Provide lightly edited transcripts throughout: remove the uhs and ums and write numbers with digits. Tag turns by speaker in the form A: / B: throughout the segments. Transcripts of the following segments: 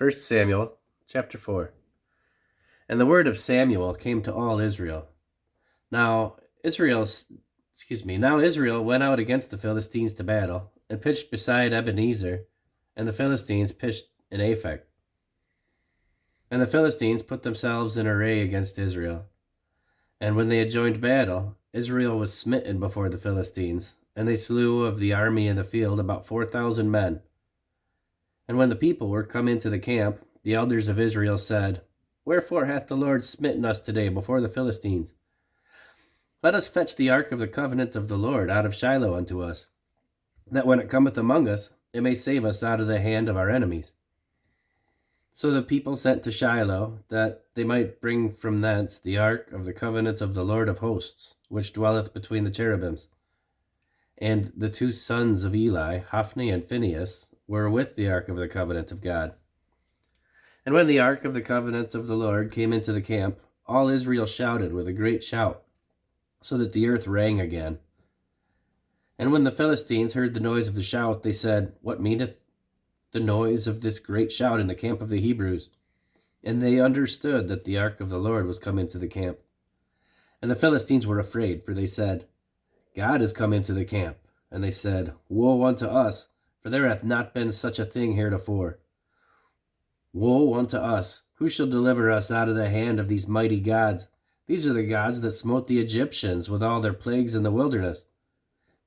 A: 1 Samuel chapter 4. And the word of Samuel came to all Israel. Now Israel went out against the Philistines to battle, and pitched beside Ebenezer, and the Philistines pitched in Aphek. And the Philistines put themselves in array against Israel. And when they had joined battle, Israel was smitten before the Philistines, and they slew of the army in the field about 4,000 men. And when the people were come into the camp, the elders of Israel said, Wherefore hath the Lord smitten us today before the Philistines? Let us fetch the ark of the covenant of the Lord out of Shiloh unto us, that when it cometh among us, it may save us out of the hand of our enemies. So the people sent to Shiloh, that they might bring from thence the ark of the covenant of the Lord of hosts, which dwelleth between the cherubims. And the two sons of Eli, Hophni and Phinehas, were with the ark of the covenant of God. And when the ark of the covenant of the Lord came into the camp, all Israel shouted with a great shout, so that the earth rang again. And when the Philistines heard the noise of the shout, they said, What meaneth the noise of this great shout in the camp of the Hebrews? And they understood that the ark of the Lord was come into the camp. And the Philistines were afraid, for they said, God is come into the camp. And they said, Woe unto us, for there hath not been such a thing heretofore. Woe unto us! Who shall deliver us out of the hand of these mighty gods? These are the gods that smote the Egyptians with all their plagues in the wilderness.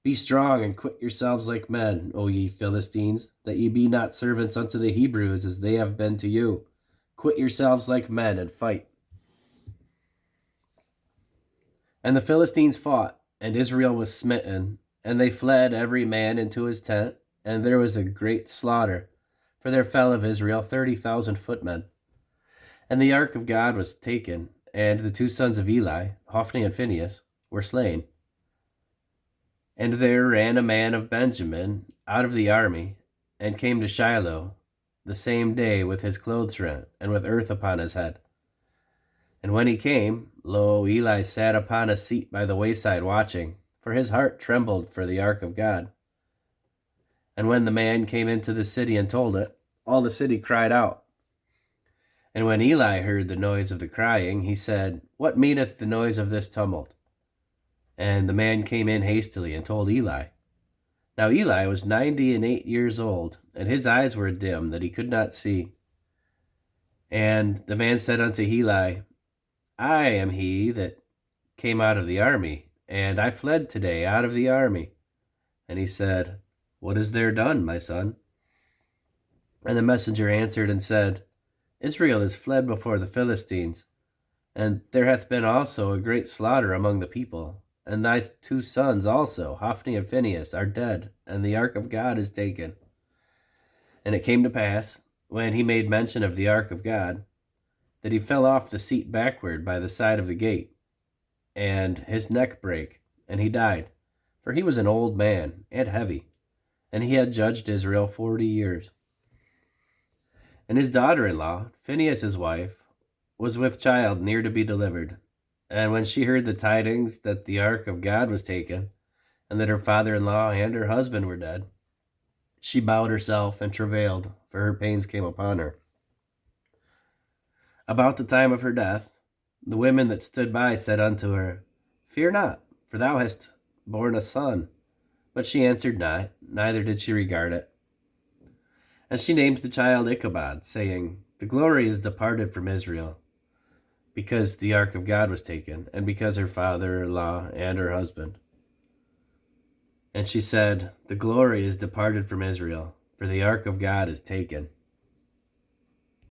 A: Be strong and quit yourselves like men, O ye Philistines, that ye be not servants unto the Hebrews as they have been to you. Quit yourselves like men and fight. And the Philistines fought, and Israel was smitten, and they fled every man into his tent, and there was a great slaughter, for there fell of Israel 30,000 footmen. And the ark of God was taken, and the two sons of Eli, Hophni and Phinehas, were slain. And there ran a man of Benjamin out of the army, and came to Shiloh the same day with his clothes rent, and with earth upon his head. And when he came, lo, Eli sat upon a seat by the wayside watching, for his heart trembled for the ark of God. And when the man came into the city and told it, all the city cried out. And when Eli heard the noise of the crying, he said, What meaneth the noise of this tumult? And the man came in hastily and told Eli. Now Eli was 98 years old, and his eyes were dim, that he could not see. And the man said unto Eli, I am he that came out of the army, and I fled today out of the army. And he said, What is there done, my son? And the messenger answered and said, Israel is fled before the Philistines, and there hath been also a great slaughter among the people. And thy two sons also, Hophni and Phinehas, are dead, and the ark of God is taken. And it came to pass, when he made mention of the ark of God, that he fell off the seat backward by the side of the gate, and his neck brake, and he died, for he was an old man, and heavy, and he had judged Israel 40 years. And his daughter-in-law, Phinehas his wife, was with child near to be delivered. And when she heard the tidings that the ark of God was taken, and that her father-in-law and her husband were dead, she bowed herself and travailed, for her pains came upon her. About the time of her death, the women that stood by said unto her, Fear not, for thou hast borne a son. But she answered not, neither did she regard it. And she named the child Ichabod, saying, The glory is departed from Israel, because the ark of God was taken, and because her father-in-law and her husband. And she said, The glory is departed from Israel, for the ark of God is taken.